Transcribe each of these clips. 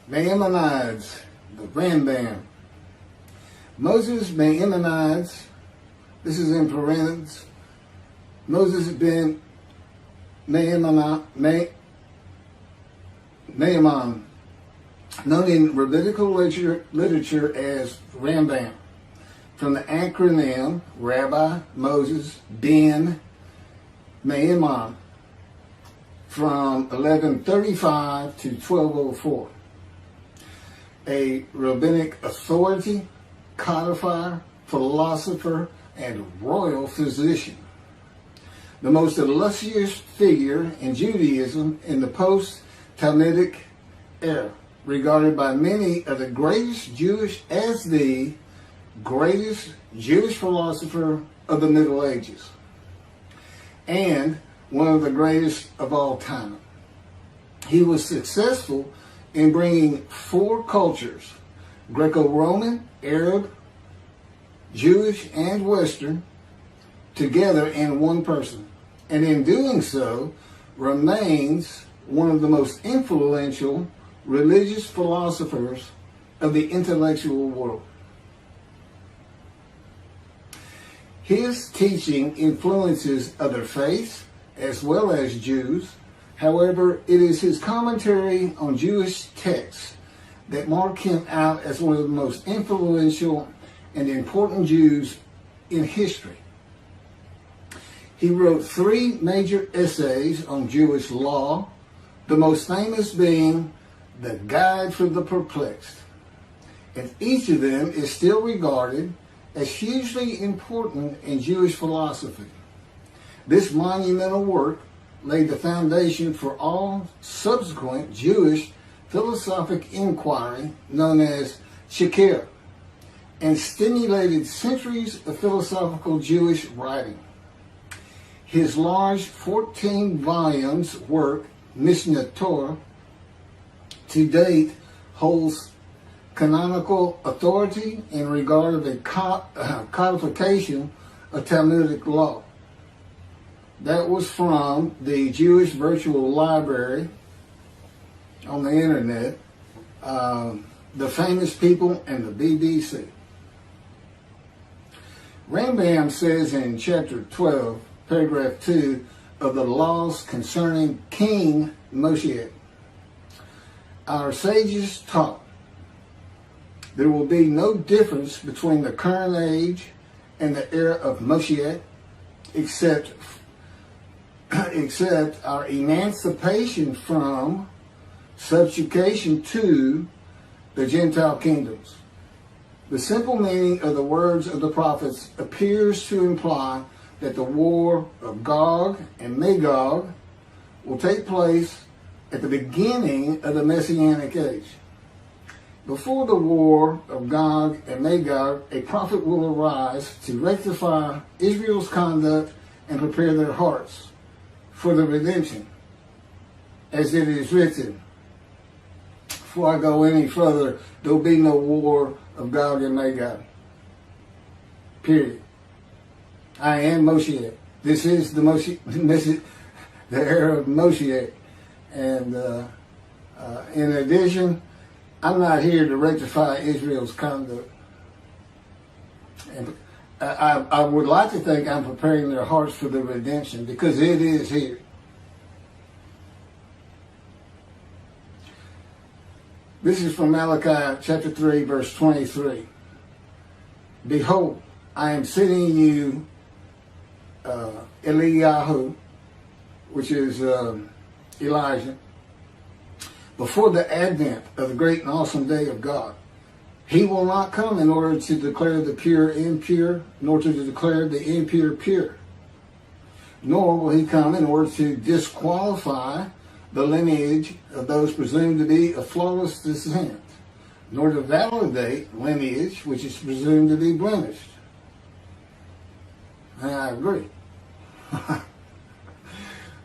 Maimonides, the Rambam. Moses Maimonides, this is in parentheses, Moses Ben Maimon, known in rabbinical literature as Rambam, from the acronym Rabbi Moses Ben Maimon, from 1135 to 1204. A rabbinic authority, codifier, philosopher, and royal physician. The most illustrious figure in Judaism in the post-talmudic era, regarded by many of the greatest Jewish philosopher of the Middle Ages, and one of the greatest of all time. He was successful in bringing four cultures, Greco-Roman, Arab, Jewish, and Western, together in one person, and in doing so remains one of the most influential religious philosophers of the intellectual world. His teaching influences other faiths as well as Jews. However, it is his commentary on Jewish texts that mark him out as one of the most influential and important Jews in history. He wrote 3 major essays on Jewish law, the most famous being The Guide for the Perplexed, and each of them is still regarded as hugely important in Jewish philosophy. This monumental work laid the foundation for all subsequent Jewish philosophic inquiry known as Chakirah, and stimulated centuries of philosophical Jewish writing. His large 14 volumes work, Mishneh Torah, to date holds canonical authority in regard of the codification of Talmudic law. That was from the Jewish Virtual Library on the internet, the famous people, and the BBC. Rambam says in chapter 12, paragraph 2 of the laws concerning King Moshiach, our sages taught there will be no difference between the current age and the era of Moshiach, except our emancipation from subjugation to the Gentile kingdoms. The simple meaning of the words of the prophets appears to imply that the war of Gog and Magog will take place at the beginning of the Messianic age. Before the war of Gog and Magog, a prophet will arise to rectify Israel's conduct and prepare their hearts for the redemption, as it is written. Before I go any further, there will be no war of Gog and Magog. Period. I am Moshiach. This is the the era of Moshiach. And in addition, I'm not here to rectify Israel's conduct. And I would like to think I'm preparing their hearts for the redemption, because it is here. This is from Malachi chapter 3, verse 23. Behold, I am sending you Eliyahu, which is Elijah, before the advent of the great and awesome day of God. He will not come in order to declare the pure impure, nor to declare the impure pure. Nor will he come in order to disqualify the lineage of those presumed to be of flawless descent, nor to validate lineage which is presumed to be blemished. And I agree.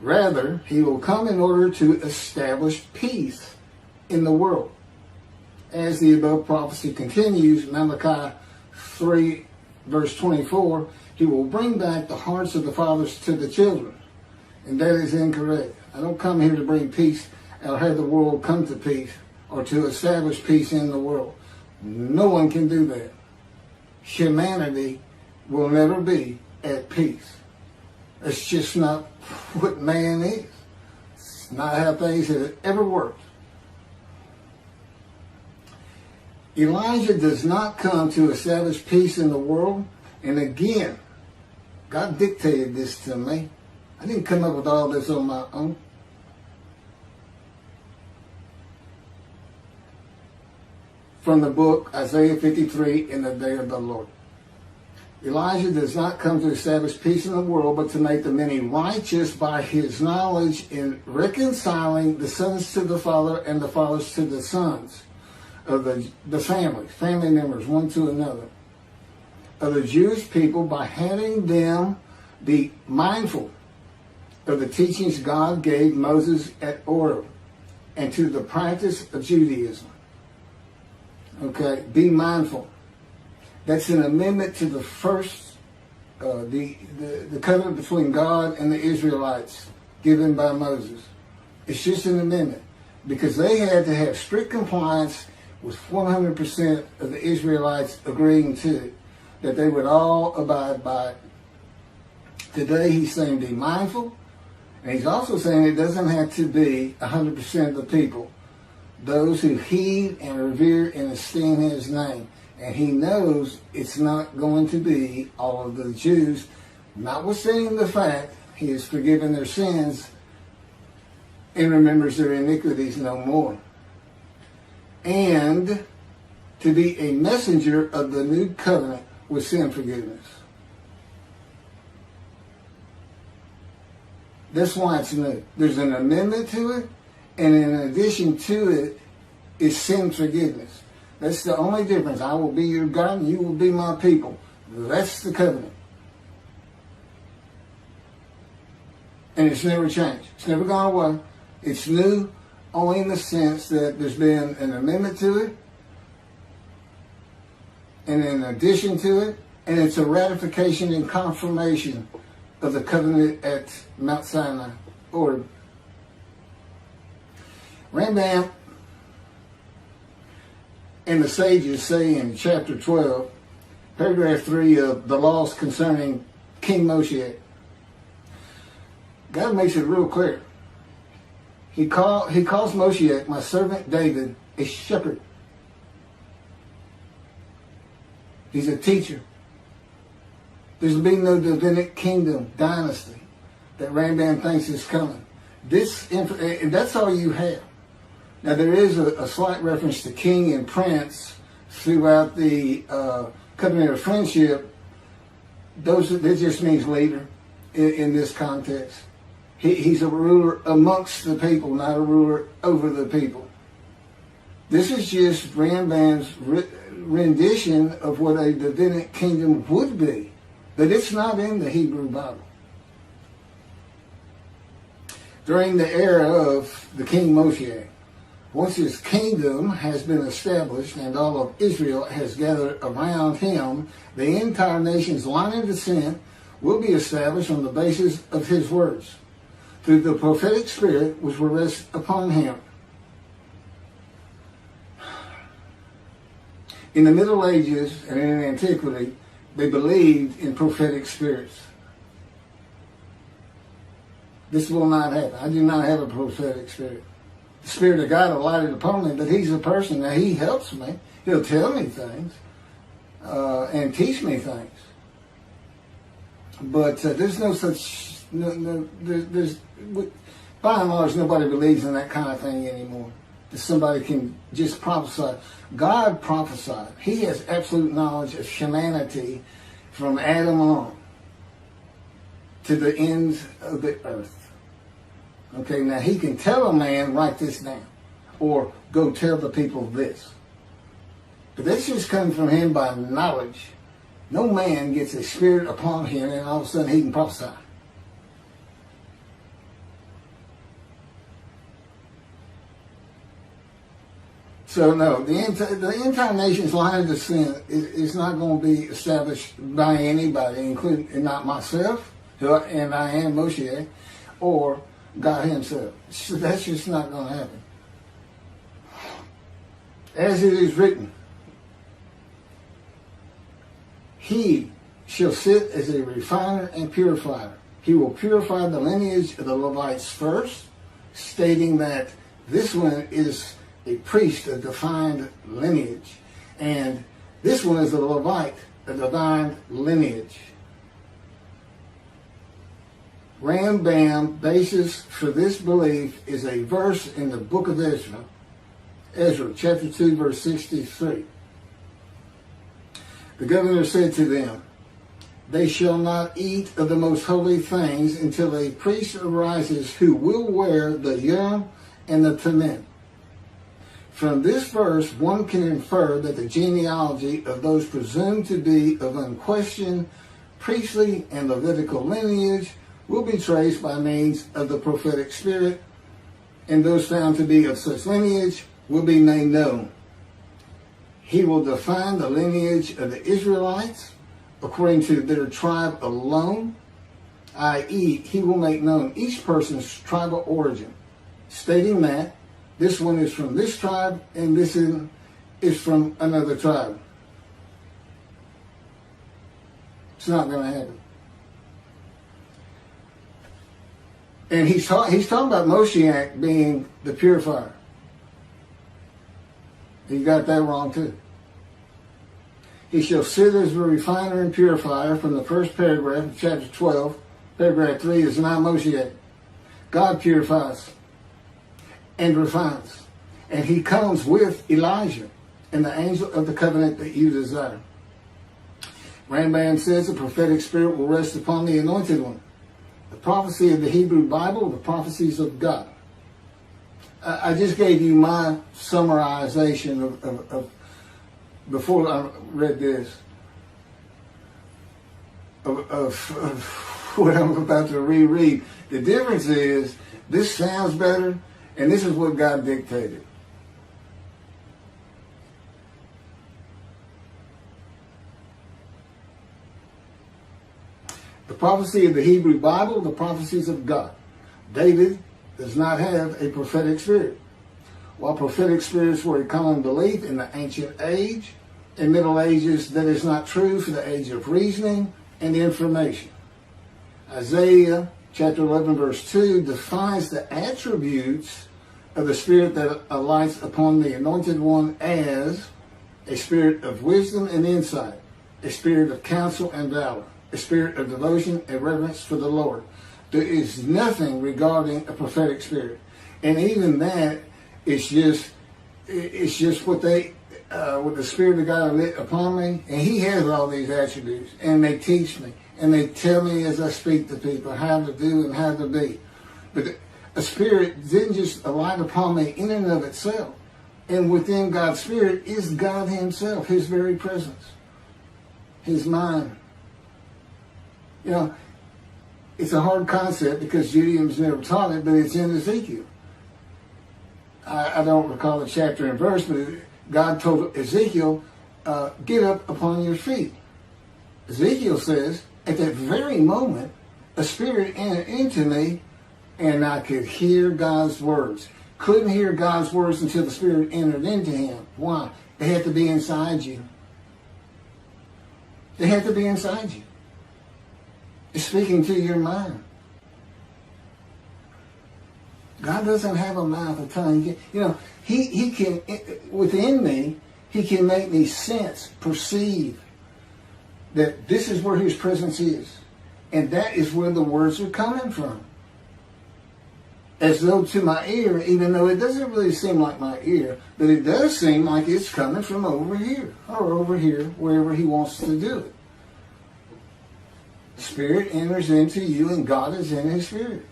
Rather, he will come in order to establish peace in the world. As the above prophecy continues, Malachi 3, verse 24, He will bring back the hearts of the fathers to the children. And that is incorrect. I don't come here to bring peace or have the world come to peace or to establish peace in the world. No one can do that. Humanity will never be at peace. It's just not what man is. It's not how things have ever worked. Elijah does not come to establish peace in the world. And again, God dictated this to me. I didn't come up with all this on my own. From the book Isaiah 53, In the Day of the Lord. Elijah does not come to establish peace in the world, but to make the many righteous by his knowledge in reconciling the sons to the Father and the fathers to the sons of the family members, one to another, of the Jewish people, by having them be mindful of the teachings God gave Moses at Oreb and to the practice of Judaism. Okay, be mindful. That's an amendment to the first, the covenant between God and the Israelites given by Moses. It's just an amendment because they had to have strict compliance with 100% of the Israelites agreeing to it, that they would all abide by it. Today he's saying be mindful, and he's also saying it doesn't have to be 100% of the people, those who heed and revere and esteem his name. And he knows it's not going to be all of the Jews, notwithstanding the fact he has forgiven their sins and remembers their iniquities no more. And to be a messenger of the new covenant with sin forgiveness. That's why it's new. There's an amendment to it, and in addition to it is sin forgiveness. That's the only difference. I will be your God and you will be my people. That's the covenant. And it's never changed. It's never gone away. It's new only in the sense that there's been an amendment to it, and in addition to it, and it's a ratification and confirmation of the covenant at Mount Sinai, or Rambam and the sages say in chapter 12, paragraph 3 of the laws concerning King Moshiach, God makes it real clear. He calls Moshiach, my servant David, a shepherd. He's a teacher. There's been no rabbinic kingdom dynasty that Rambam thinks is coming. And that's all you have. Now there is a slight reference to king and prince throughout the covenant of friendship. That just means leader in this context. He's a ruler amongst the people, not a ruler over the people. This is just Rambam's rendition of what a rabbinic kingdom would be, but it's not in the Hebrew Bible. During the era of the King Moshiach, once his kingdom has been established and all of Israel has gathered around him, the entire nation's line of descent will be established on the basis of his words, through the prophetic spirit which will rest upon him. In the Middle Ages and in antiquity, they believed in prophetic spirits. This will not happen. I do not have a prophetic spirit. The Spirit of God alighted upon me, but he's a person. Now, he helps me. He'll tell me things and teach me things. But there's no such... there's by and large, nobody believes in that kind of thing anymore. That somebody can just prophesy. God prophesied. He has absolute knowledge of humanity from Adam on to the ends of the earth. Okay, now he can tell a man, write this down, or go tell the people this. But this just comes from him by knowledge. No man gets a spirit upon him and all of a sudden he can prophesy. So no, the incarnation's line of descent is not going to be established by anybody, including and not myself, and I am Moshiach, or God himself. So that's just not going to happen. As it is written, he shall sit as a refiner and purifier. He will purify the lineage of the Levites first, stating that this one is a priest, a defined lineage, and this one is a Levite, a defined lineage. Rambam basis for this belief is a verse in the book of Ezra, chapter 2, verse 63. The governor said to them, they shall not eat of the most holy things until a priest arises who will wear the Urim and the Thummim. From this verse, one can infer that the genealogy of those presumed to be of unquestioned priestly and Levitical lineage will be traced by means of the prophetic spirit, and those found to be of such lineage will be made known. He will define the lineage of the Israelites according to their tribe alone, i.e., he will make known each person's tribal origin, stating that this one is from this tribe and this is from another tribe. It's not going to happen. And he's talking about Moshiach being the purifier. He got that wrong too. He shall sit as a refiner and purifier from the first paragraph of chapter 12. Paragraph 3 is not Moshiach. God purifies and refines. And he comes with Elijah and the angel of the covenant that you desire. Rambam says the prophetic spirit will rest upon the anointed one. The prophecy of the Hebrew Bible, the prophecies of God. I just gave you my summarization of before I read this, of what I'm about to reread. The difference is, this sounds better, and this is what God dictated. The prophecy of the Hebrew Bible, the prophecies of God. David does not have a prophetic spirit. While prophetic spirits were a common belief in the ancient age and Middle Ages, that is not true for the age of reasoning and information. Isaiah chapter 11 verse 2 defines the attributes of the spirit that alights upon the anointed one as a spirit of wisdom and insight, a spirit of counsel and valor, a spirit of devotion and reverence for the Lord. There is nothing regarding a prophetic spirit. And even that, it's just what with the Spirit of God lit upon me, and he has all these attributes, and they teach me, and they tell me as I speak to people how to do and how to be. But a spirit didn't just alight upon me in and of itself. And within God's spirit is God himself, his very presence, his mind. You know, it's a hard concept because Judaism's never taught it, but it's in Ezekiel. I don't recall the chapter and verse, but God told Ezekiel, get up upon your feet. Ezekiel says, at that very moment, a spirit entered into me, and I could hear God's words. Couldn't hear God's words until the spirit entered into him. Why? They had to be inside you. They had to be inside you. It's speaking to your mind. God doesn't have a mouth, a tongue. You know, he can, within me, he can make me sense, perceive that this is where his presence is. And that is where the words are coming from. As though to my ear, even though it doesn't really seem like my ear, but it does seem like it's coming from over here, or over here, wherever he wants to do it. The Spirit enters into you, and God is in his Spirit.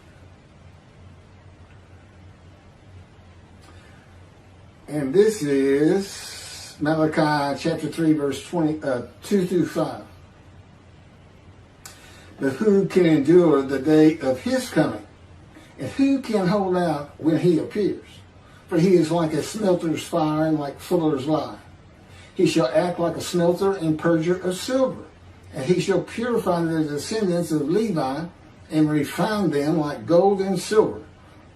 And this is Malachi chapter 3, verse 2 through 5. But who can endure the day of his coming? And who can hold out when he appears? for he is like a smelter's fire and like fuller's lye. He shall act like a smelter and purger of silver, and he shall purify the descendants of Levi and refine them like gold and silver,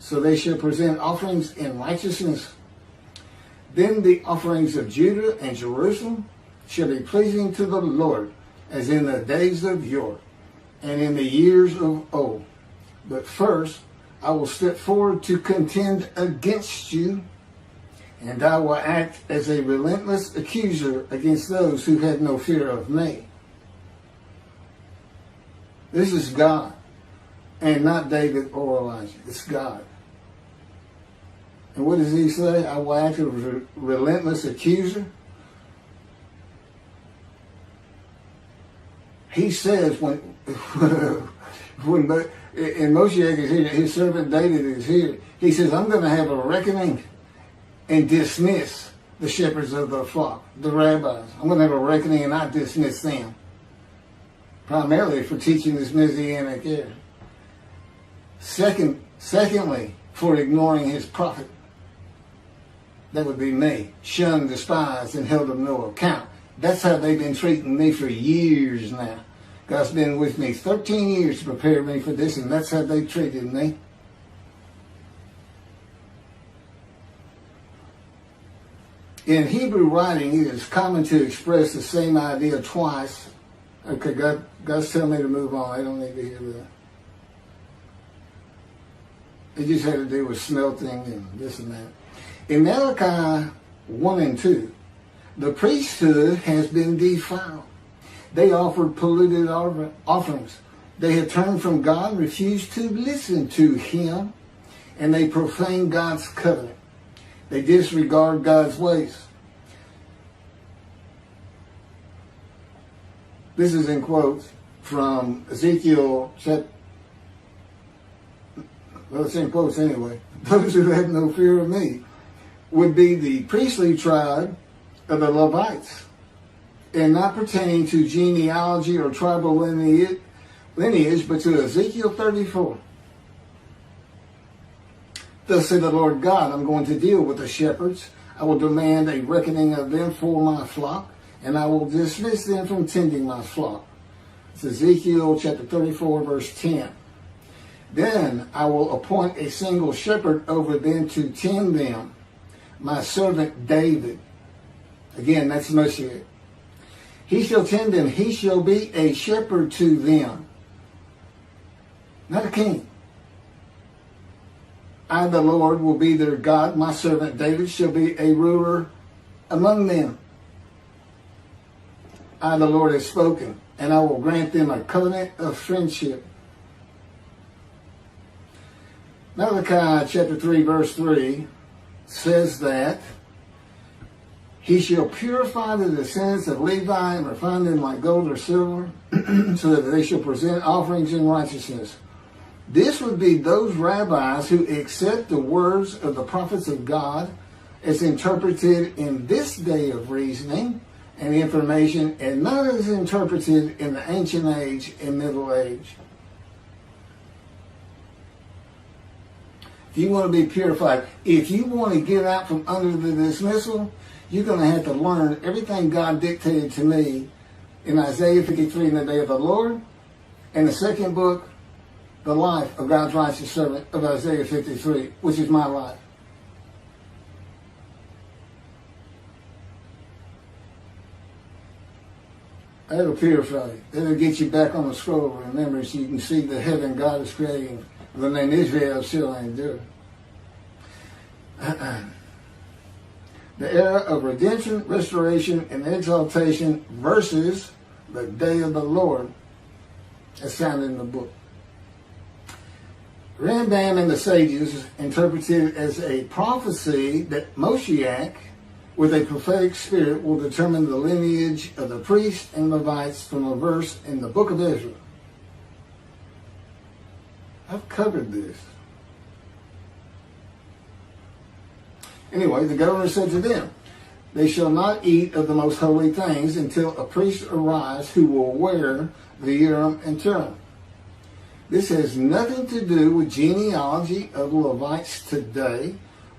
so they shall present offerings in righteousness. Then the offerings of Judah and Jerusalem shall be pleasing to the Lord, as in the days of yore, and in the years of old. But first I will step forward to contend against you, and I will act as a relentless accuser against those who have no fear of me. This is God, and not David or Elijah. It's God. And what does he say? I will act as a relentless accuser. He says when Moshiach is here, his servant David is here, he says, I'm going to have a reckoning and dismiss the shepherds of the flock, the rabbis. I'm going to have a reckoning and I dismiss them, primarily for teaching this Messianic era. Secondly, for ignoring his prophet. That would be me, shunned, despised, and held of no account. That's how they've been treating me for years now. God's been with me 13 years to prepare me for this, and that's how they treated me. In Hebrew writing, it is common to express the same idea twice. Okay, God's telling me to move on. I don't need to hear that. It just had to do with smelting and this and that. In Malachi 1 and 2, the priesthood has been defiled. They offered polluted offerings. They had turned from God, refused to listen to him, and they profaned God's covenant. They disregard God's ways. This is in quotes from Ezekiel chapter. Well, it's in quotes anyway. Those who have no fear of me would be the priestly tribe of the Levites, and not pertaining to genealogy or tribal lineage, but to Ezekiel 34. Thus said the Lord God, I'm going to deal with the shepherds. I will demand a reckoning of them for my flock, and I will dismiss them from tending my flock. It's Ezekiel chapter 34, verse 10. Then I will appoint a single shepherd over them to tend them, my servant David. Again, that's Moshiach. He shall tend them. He shall be a shepherd to them. Not a king. I, the Lord, will be their God. My servant David shall be a ruler among them. I, the Lord, have spoken, and I will grant them a covenant of friendship. Malachi chapter 3, verse 3 says that he shall purify the descendants of Levi and refine them like gold or silver, so that they shall present offerings in righteousness. This would be those rabbis who accept the words of the prophets of God as interpreted in this day of reasoning and information, and not as interpreted in the ancient age and middle age. If you want to be purified, if you want to get out from under the dismissal, you're going to have to learn everything God dictated to me in Isaiah 53 in the day of the Lord, and the second book, the life of God's righteous servant of Isaiah 53, which is my life. That'll purify you. That'll get you back on the scroll of remembrance so you can see the heaven God is creating. The name Israel shall endure. The era of redemption, restoration, and exaltation versus the day of the Lord, as found in the book. Rambam and the sages interpreted it as a prophecy that Moshiach, with a prophetic spirit, will determine the lineage of the priests and Levites from a verse in the book of Ezra. I've covered this. Anyway, the governor said to them, they shall not eat of the most holy things until a priest arise who will wear the Urim and Thummim. This has nothing to do with genealogy of Levites today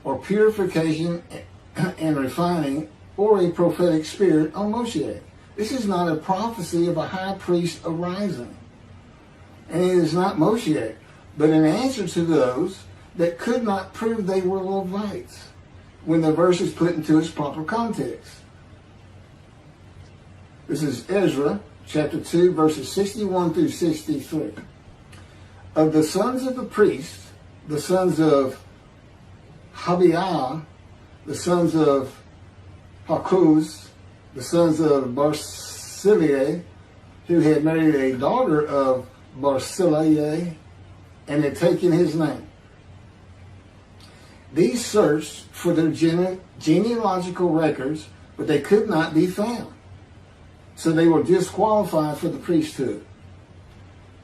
or purification and refining, or a prophetic spirit on Moshiach. This is not a prophecy of a high priest arising. And it is not Moshiach, but an answer to those that could not prove they were Levites when the verse is put into its proper context. This is Ezra chapter 2, verses 61 through 63. Of the sons of the priests, the sons of Habiah, the sons of Hakuz, the sons of Barzillai, who had married a daughter of Barzillai and had taken his name. These searched for their genealogical records, but they could not be found. So they were disqualified for the priesthood.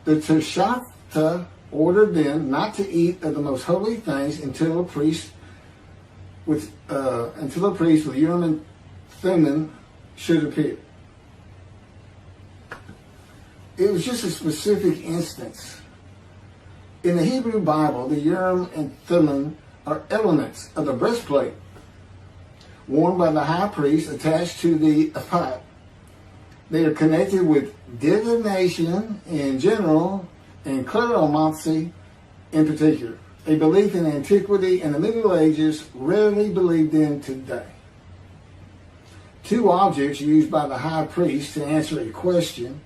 The Teshachta ordered them not to eat of the most holy things until a priest with Urim and Thummim should appear. It was just a specific instance. In the Hebrew Bible, the Urim and Thummim are elements of the breastplate worn by the high priest attached to the ephod. They are connected with divination in general and kleromancy in particular, a belief in antiquity and the Middle Ages rarely believed in today. Two objects used by the high priest to answer a question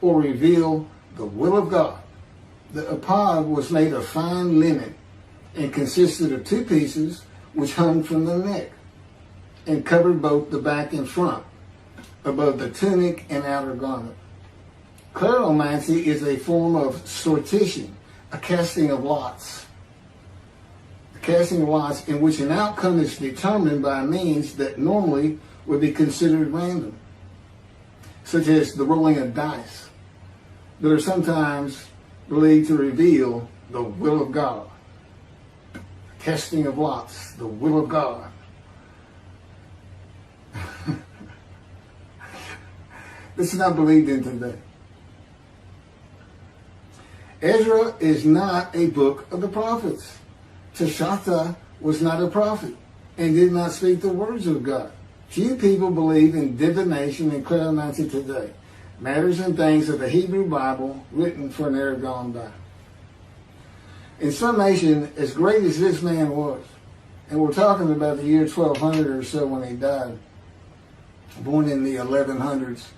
or reveal the will of God. The ephod was made of fine linen and consisted of two pieces which hung from the neck and covered both the back and front, above the tunic and outer garment. Kleromancy is a form of sortition, a casting of lots. A casting of lots in which an outcome is determined by means that normally would be considered random, such as the rolling of dice, that are sometimes believed to reveal the will of God. Casting of lots, the will of God. This is not believed in today. Ezra is not a book of the prophets. Teshachta was not a prophet and did not speak the words of God. Few people believe in divination and kleromancy today, matters and things of the Hebrew Bible written for an era gone by. In summation, as great as this man was, and we're talking about the year 1200 or so when he died, born in the 1100s,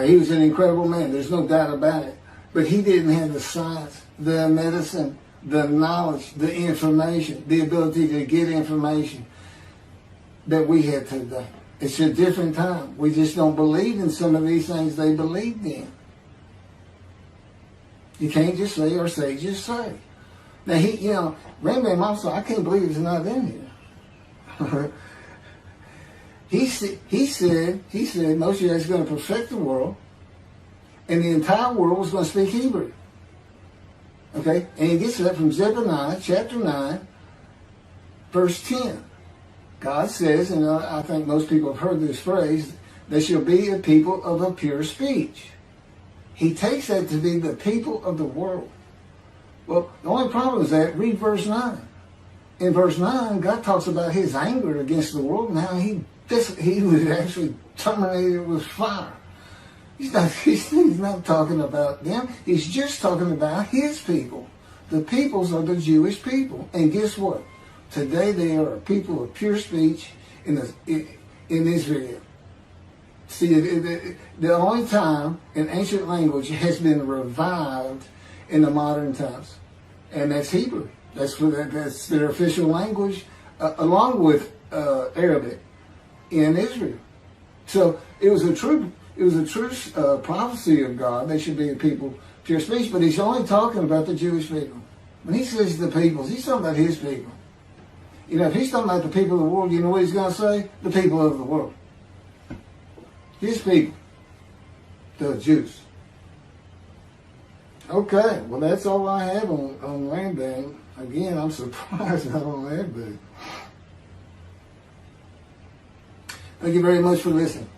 he was an incredible man. There's no doubt about it. But he didn't have the science, the medicine, the knowledge, the information, the ability to get information that we have today. It's a different time. We just don't believe in some of these things they believed in. You can't just say or say, just say. Now, Rambam also, I can't believe it's not in here. He said Moshiach is going to perfect the world, and the entire world was going to speak Hebrew. Okay? And he gets that from Zephaniah chapter 9, verse 10. God says, and I think most people have heard this phrase, they shall be a people of a pure speech. He takes that to be the people of the world. Well, the only problem is that, read verse 9. In verse 9, God talks about his anger against the world and how he was actually terminated with fire. He's not talking about them. He's just talking about his people. The peoples are the Jewish people. And guess what? Today they are a people of pure speech in Israel. See, the only time an ancient language has been revived in the modern times, and that's Hebrew. That's their official language, along with Arabic in Israel. So it was a true prophecy of God. They should be a people pure speech, but he's only talking about the Jewish people. When he says the peoples, he's talking about his people. If he's talking about the people of the world, you know what he's going to say? The people of the world. His people. The Jews. Okay, well that's all I have on Rambam. Again, I'm surprised I don't have that. Thank you very much for listening.